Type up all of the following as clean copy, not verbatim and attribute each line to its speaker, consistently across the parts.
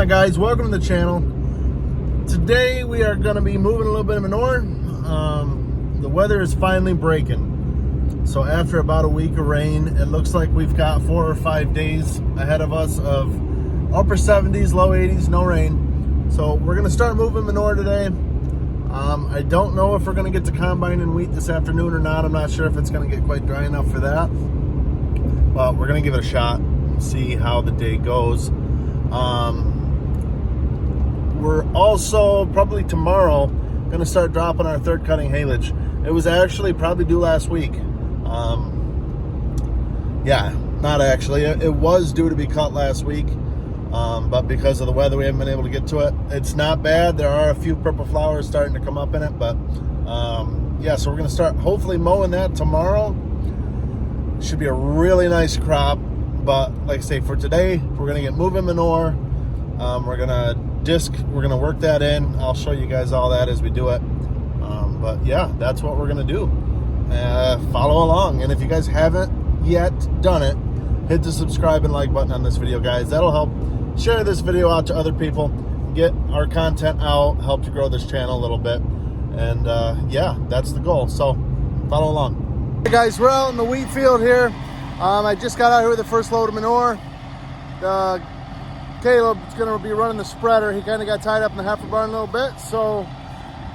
Speaker 1: on, guys, welcome to the channel. Today we are going to be moving a little bit of manure. The weather is finally breaking, so after about a week of rain, it looks like we've got 4 or 5 days ahead of us of upper 70s, low 80s, no rain. So we're going to start moving manure today. I don't know if we're going to get to combining wheat this afternoon or not. I'm not sure if it's going to get quite dry enough for that, but we're going to give it a shot and see how the day goes. We're also probably tomorrow going to start dropping our third cutting haylage. It was actually probably due last week. Yeah, not actually. It was due to be cut last week, but because of the weather, we haven't been able to get to it. It's not bad. There are a few purple flowers starting to come up in it, but yeah, so we're going to start hopefully mowing that tomorrow. Should be a really nice crop. But like I say, for today, we're going to get moving manure. We're going to work that in. I'll show you guys all that as we do it. But yeah, that's what we're going to do. Follow along. And if you guys haven't yet done it, hit the subscribe and like button on this video, guys. That'll help share this video out to other people, get our content out, help to grow this channel a little bit. And yeah, that's the goal. So follow along. Hey guys, we're out in the wheat field here. I just got out here with the first load of manure. Caleb's going to be running the spreader. He kind of got tied up in the heifer barn a little bit, so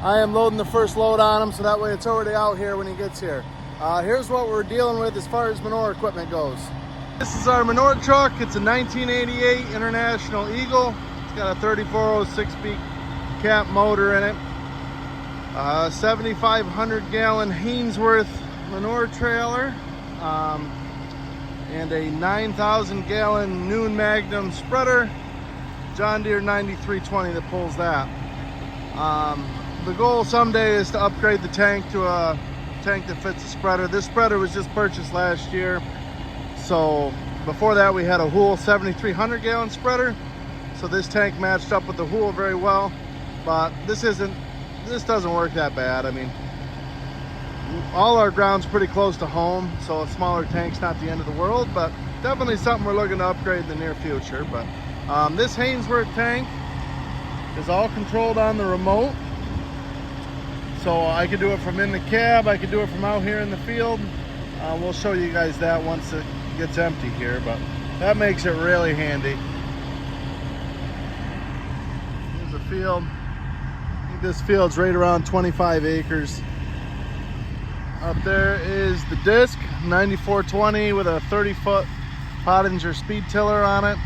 Speaker 1: I am loading the first load on him, so that way it's already out here when he gets here. Here's what we're dealing with as far as manure equipment goes. This is our manure truck. It's a 1988 International Eagle. It's got a 3406 beak cap motor in it. 7,500 gallon Hainsworth manure trailer. And a 9,000 gallon Noon Magnum spreader, John Deere 9320 that pulls that. The goal someday is to upgrade the tank to a tank that fits the spreader. This spreader was just purchased last year. So before that we had a Hool 7,300 gallon spreader. So this tank matched up with the Hool very well, but this doesn't work that bad. I mean, all our ground's pretty close to home, so a smaller tank's not the end of the world, but definitely something we're looking to upgrade in the near future. But this Hainsworth tank is all controlled on the remote, so I can do it from in the cab, I can do it from out here in the field. We'll show you guys that once it gets empty here, but that makes it really handy. Here's the field. I think this field's right around 25 acres. Up there is the disc, 9420 with a 30-foot Pottinger speed tiller on it.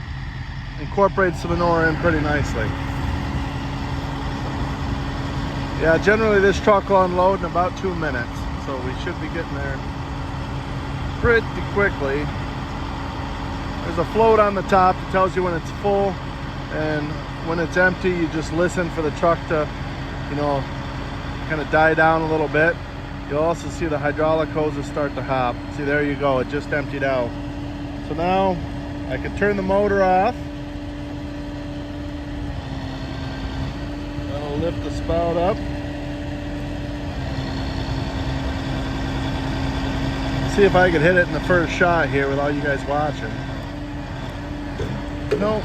Speaker 1: Incorporates the manure in pretty nicely. Yeah, generally this truck will unload in about 2 minutes, so we should be getting there pretty quickly. There's a float on the top that tells you when it's full, and when it's empty, you just listen for the truck to, you know, kind of die down a little bit. You'll also see the hydraulic hoses start to hop. See, there you go, it just emptied out. So now I can turn the motor off. That'll lift the spout up. See if I could hit it in the first shot here with all you guys watching. Nope.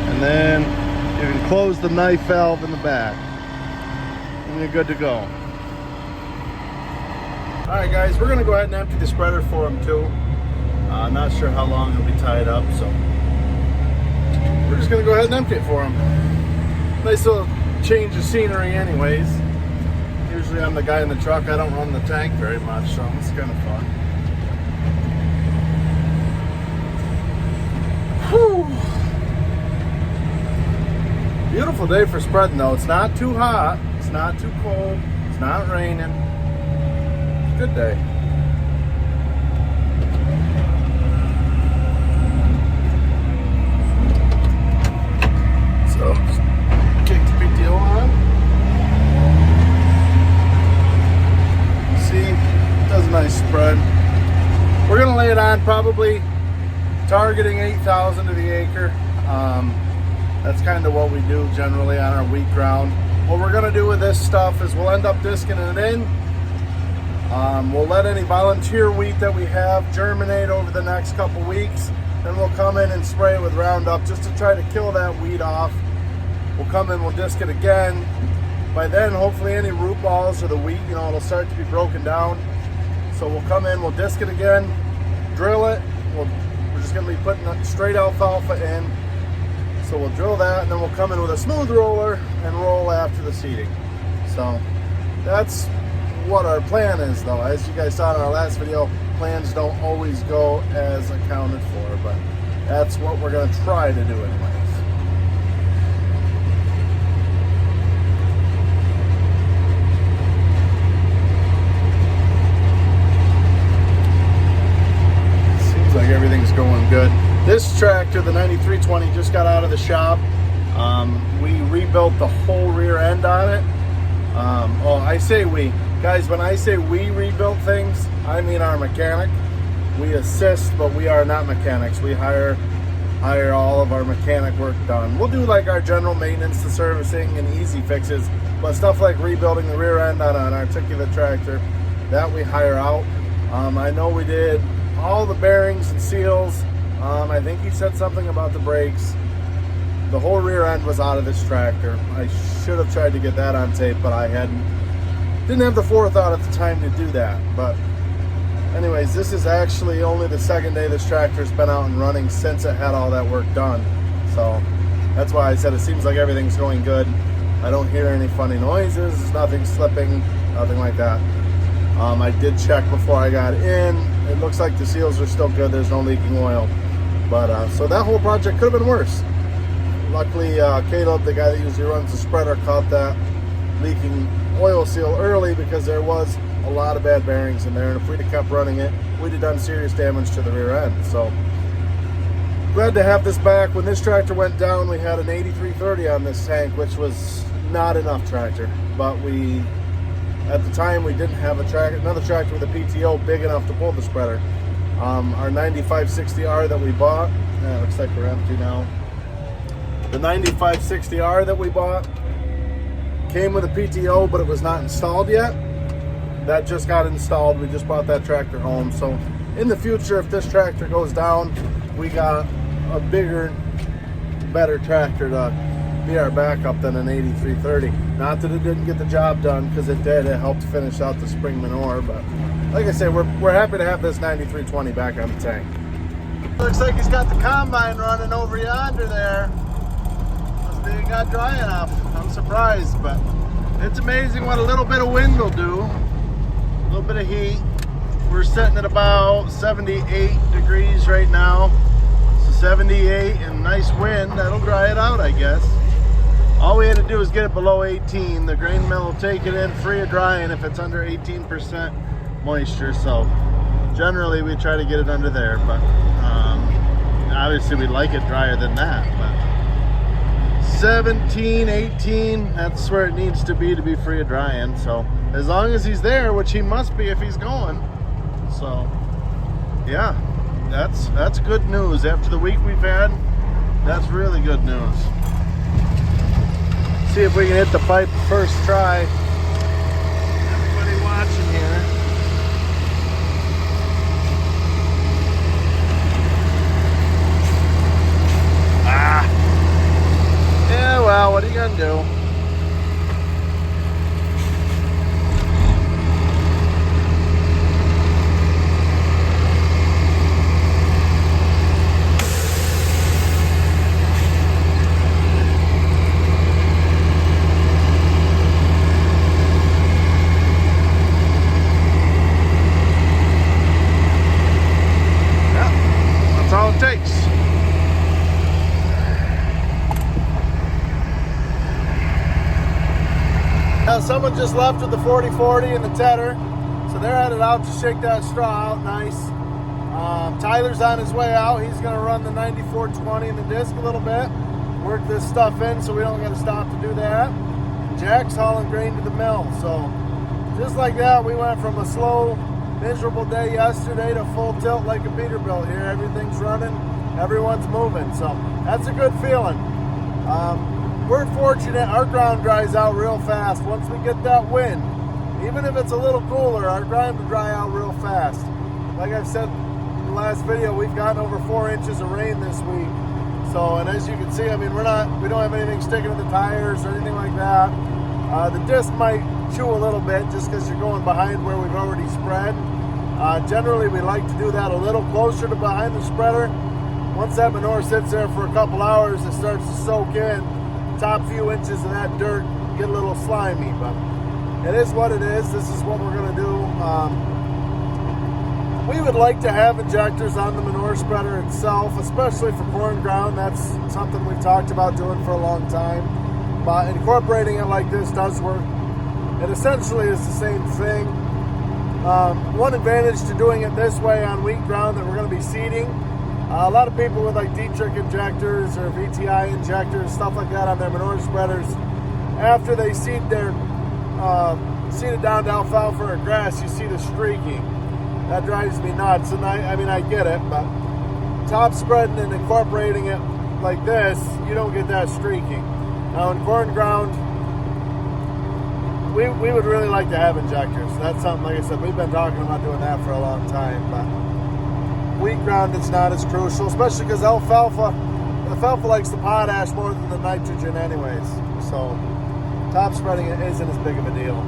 Speaker 1: And then you can close the knife valve in the back and you're good to go. All right, guys, we're gonna go ahead and empty the spreader for him too. I'm not sure how long it'll be tied up, so we're just gonna go ahead and empty it for him. Nice little change of scenery anyways. Usually I'm the guy in the truck. I don't run the tank very much, so it's kind of fun. Whew. Beautiful day for spreading though. It's not too hot, it's not too cold, it's not raining. It's a good day. So, just kick the PTO on. See, it does a nice spread. We're gonna lay it on probably targeting 8,000 to the acre. That's kind of what we do generally on our wheat ground. What we're gonna do with this stuff is we'll end up disking it in. We'll let any volunteer wheat that we have germinate over the next couple weeks. Then we'll come in and spray it with Roundup just to try to kill that weed off. We'll come in, we'll disc it again. By then, hopefully any root balls or the wheat, it'll start to be broken down. So we'll come in, we'll disc it again, drill it. We're just gonna be putting straight alfalfa in. So we'll drill that, and then we'll come in with a smooth roller and roll after the seeding. So that's what our plan is, though. As you guys saw in our last video, plans don't always go as accounted for, but that's what we're going to try to do anyways. Seems like everything's going good. This tractor, the 9320, just got out of the shop. We rebuilt the whole rear end on it. I say we. Guys, when I say we rebuilt things, I mean our mechanic. We assist, but we are not mechanics. We hire all of our mechanic work done. We'll do like our general maintenance, the servicing, and easy fixes, but stuff like rebuilding the rear end on an articulate tractor, that we hire out. I know we did all the bearings and seals. I think he said something about the brakes. The whole rear end was out of this tractor. I should have tried to get that on tape, but I didn't have the forethought at the time to do that. But anyways, this is actually only the second day this tractor's been out and running since it had all that work done. So that's why I said it seems like everything's going good. I don't hear any funny noises, nothing slipping, nothing like that. I did check before I got in. It looks like the seals are still good. There's no leaking oil. But so that whole project could have been worse. Luckily, Caleb, the guy that usually runs the spreader, caught that leaking oil seal early because there was a lot of bad bearings in there, and if we'd have kept running it, we'd have done serious damage to the rear end. So glad to have this back. When this tractor went down, we had an 8330 on this tank, which was not enough tractor, but at the time we didn't have another tractor with a PTO big enough to pull the spreader. Our 9560R that we bought, it looks like we're empty now. The 9560R that we bought came with a PTO, but it was not installed yet. That just got installed. We just brought that tractor home. So in the future, if this tractor goes down, we got a bigger, better tractor to be our backup than an 8330. Not that it didn't get the job done, because it did. It helped finish out the spring manure, but like I said, we're happy to have this 9320 back on the tank. Looks like he's got the combine running over yonder there. Must be got dry enough. I'm surprised, but it's amazing what a little bit of wind will do. A little bit of heat. We're sitting at about 78 degrees right now. So 78 and nice wind, that'll dry it out, I guess. All we had to do is get it below 18. The grain mill will take it in free of drying if it's under 18% moisture. So generally we try to get it under there, but obviously we'd like it drier than that. But 17, 18, that's where it needs to be free of drying. So as long as he's there, which he must be if he's going. So yeah, that's good news. After the week we've had, that's really good news. See if we can hit the pipe first try. Everybody watching here. Yeah, well, what are you gonna do? Someone just left with the 4040 and the tedder, so they're headed out to shake that straw out nice. Tyler's on his way out. He's going to run the 9420 in the disc a little bit, work this stuff in so we don't got to stop to do that. Jack's hauling grain to the mill. So just like that, we went from a slow, miserable day yesterday to full tilt like a Peterbilt here. Everything's running, everyone's moving, so that's a good feeling. We're fortunate our ground dries out real fast. Once we get that wind, even if it's a little cooler, our grind will dry out real fast. Like I've said in the last video, we've gotten over 4 inches of rain this week. So, and as you can see, I mean, we don't have anything sticking to the tires or anything like that. The disc might chew a little bit just because you're going behind where we've already spread. Generally, we like to do that a little closer to behind the spreader. Once that manure sits there for a couple hours, it starts to soak in. Top few inches of that dirt get a little slimy, but it is what it is. This is what we're going to do. We would like to have injectors on the manure spreader itself, especially for corn ground. That's something we've talked about doing for a long time. But incorporating it like this does work. It essentially is the same thing. One advantage to doing it this way on wheat ground that we're going to be seeding, a lot of people with like Dietrich injectors or VTI injectors, stuff like that on their manure spreaders, after they seed it down to alfalfa or grass, you see the streaking. That drives me nuts, and I mean, I get it, but top spreading and incorporating it like this, you don't get that streaking. Now in corn ground, we would really like to have injectors. That's something, like I said, we've been talking about doing that for a long time, but wheat ground, it's not as crucial, especially because alfalfa likes the potash more than the nitrogen anyways. So top spreading it isn't as big of a deal.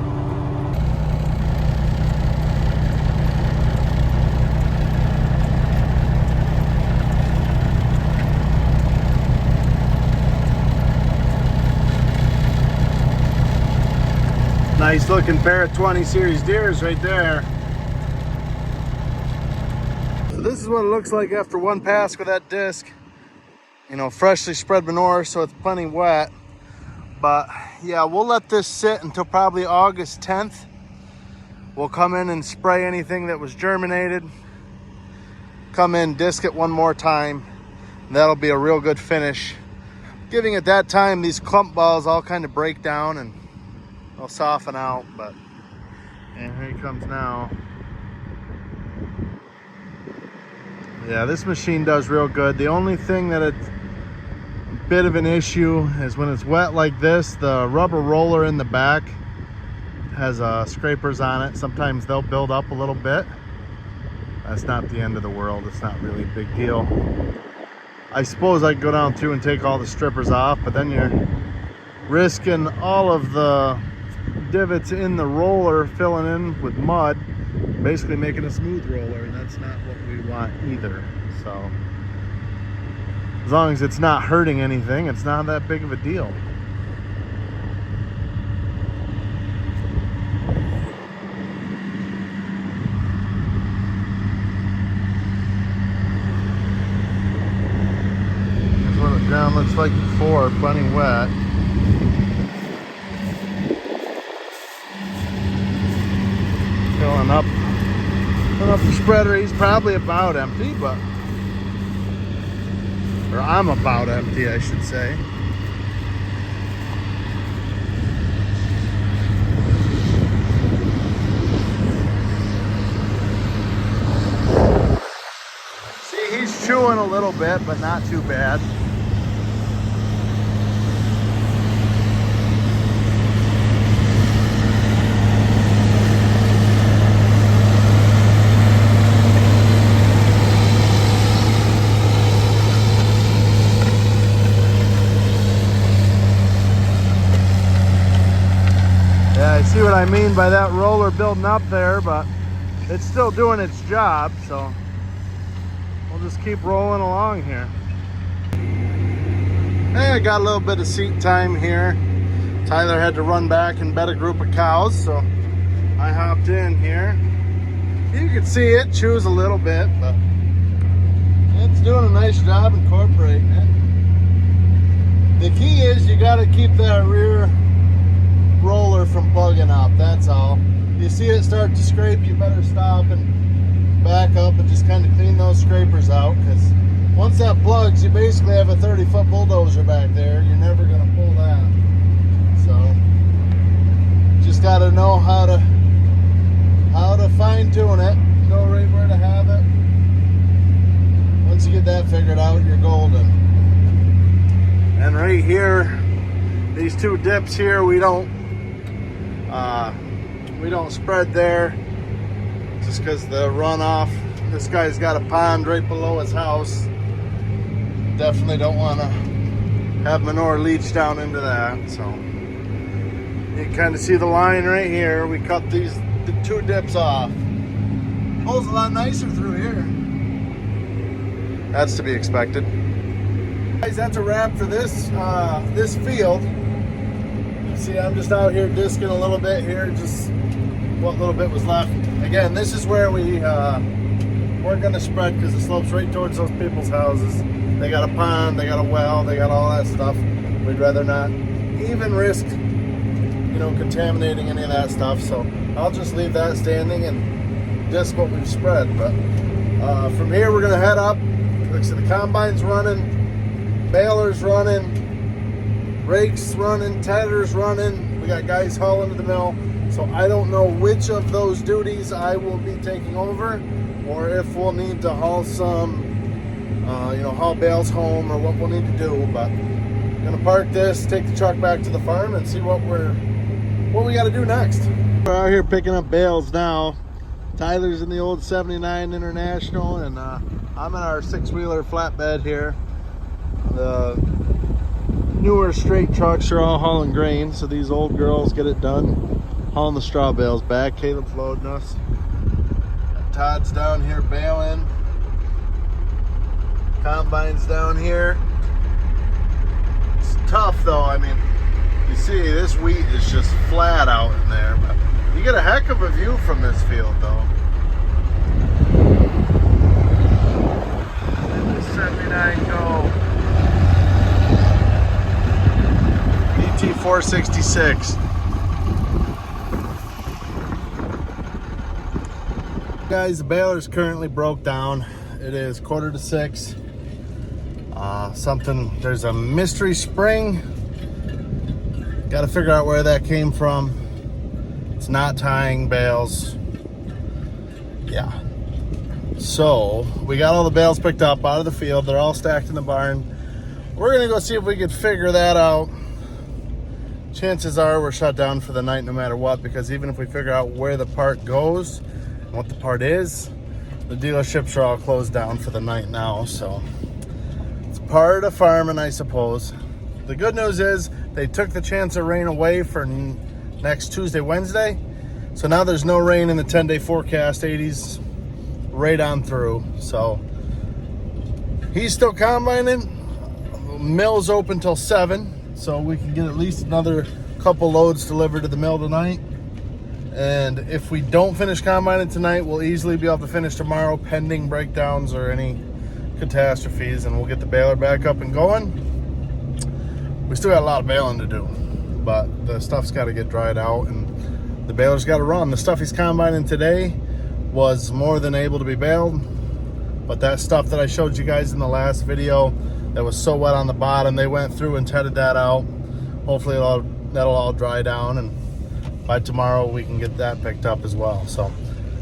Speaker 1: Nice looking pair of 20 series deers right there. So this is what it looks like after one pass with that disc. You know, freshly spread manure, so it's plenty wet. But yeah, we'll let this sit until probably August 10th. We'll come in and spray anything that was germinated. Come in, disc it one more time. That'll be a real good finish. Giving it that time, these clump balls all kind of break down and they'll soften out, but and here he comes now. Yeah, this machine does real good. The only thing that it's a bit of an issue is when it's wet like this, the rubber roller in the back has scrapers on it. Sometimes they'll build up a little bit. That's not the end of the world. It's not really a big deal. I suppose I could go down through and take all the strippers off, but then you're risking all of the divots in the roller filling in with mud, basically making a smooth roller, and that's not what we want either. So as long as it's not hurting anything, it's not that big of a deal. That's what the ground looks like before, plenty wet. Filling up the spreader. He's probably about empty, but, or I'm about empty, I should say. See, he's chewing a little bit, but not too bad. I see what I mean by that roller building up there, but it's still doing its job, so we'll just keep rolling along here. Hey, I got a little bit of seat time here. Tyler had to run back and bet a group of cows, so I hopped in here. You can see it chews a little bit, but it's doing a nice job incorporating it. The key is you got to keep that rear roller from bugging up, that's all. You see it start to scrape, you better stop and back up and just kind of clean those scrapers out, because once that plugs, you basically have a 30-foot bulldozer back there. You're never going to pull that. So just got to know how to fine tune it, know right where to have it. Once you get that figured out, you're golden. And right here, these two dips here, we don't We don't spread there just because the runoff. This guy's got a pond right below his house. Definitely don't want to have manure leach down into that. So you can kind of see the line right here. We cut the 2 dips off. Pulls a lot nicer through here. That's to be expected. Guys, that's a wrap for this this field. You see, I'm just out here disking a little bit here, just what little bit was left. Again, this is where we're going to spread because it slopes right towards those people's houses. They got a pond, they got a well, they got all that stuff. We'd rather not even risk, you know, contaminating any of that stuff. So I'll just leave that standing and just what we've spread. But from here, we're going to head up. Like I said, the combine's running, baler's running, rakes running, tedder's running. We got guys hauling to the mill. So I don't know which of those duties I will be taking over, or if we'll need to haul some, you know, haul bales home, or what we'll need to do. But I'm gonna park this, take the truck back to the farm, and see what we got to do next. We're out here picking up bales now. Tyler's in the old 79 International, and I'm in our 6-wheeler flatbed here. The newer straight trucks are all hauling grain, so these old girls get it done hauling the straw bales back. Caleb's loading us. Todd's down here baling. Combine's down here. It's tough though. I mean, you see this wheat is just flat out in there, but you get a heck of a view from this field though. Let the 79 go. ET 466. Guys, the baler's currently broke down. It is 5:45. There's a mystery spring. Got to figure out where that came from. It's not tying bales. Yeah. So we got all the bales picked up out of the field. They're all stacked in the barn. We're gonna go see if we could figure that out. Chances are we're shut down for the night no matter what, because even if we figure out where the part goes, what the part is, the dealerships are all closed down for the night now. So it's part of farming, I suppose. The good news is they took the chance of rain away for next Tuesday, Wednesday. So now there's no rain in the 10-day forecast, 80s right on through. So he's still combining. Mill's open till 7, so we can get at least another couple loads delivered to the mill tonight. And if we don't finish combining tonight, we'll easily be able to finish tomorrow, pending breakdowns or any catastrophes, and we'll get the baler back up and going. We still got a lot of baling to do, but the stuff's got to get dried out, and the baler's got to run. The stuff he's combining today was more than able to be baled, but that stuff that I showed you guys in the last video that was so wet on the bottom, they went through and tedded that out. Hopefully that'll all dry down, and by tomorrow we can get that picked up as well. So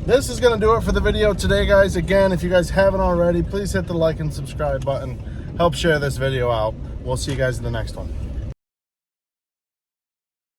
Speaker 1: this is going to do it for the video today, guys. Again, if you guys haven't already, please hit the like and subscribe button. Help share this video out. We'll see you guys in the next one.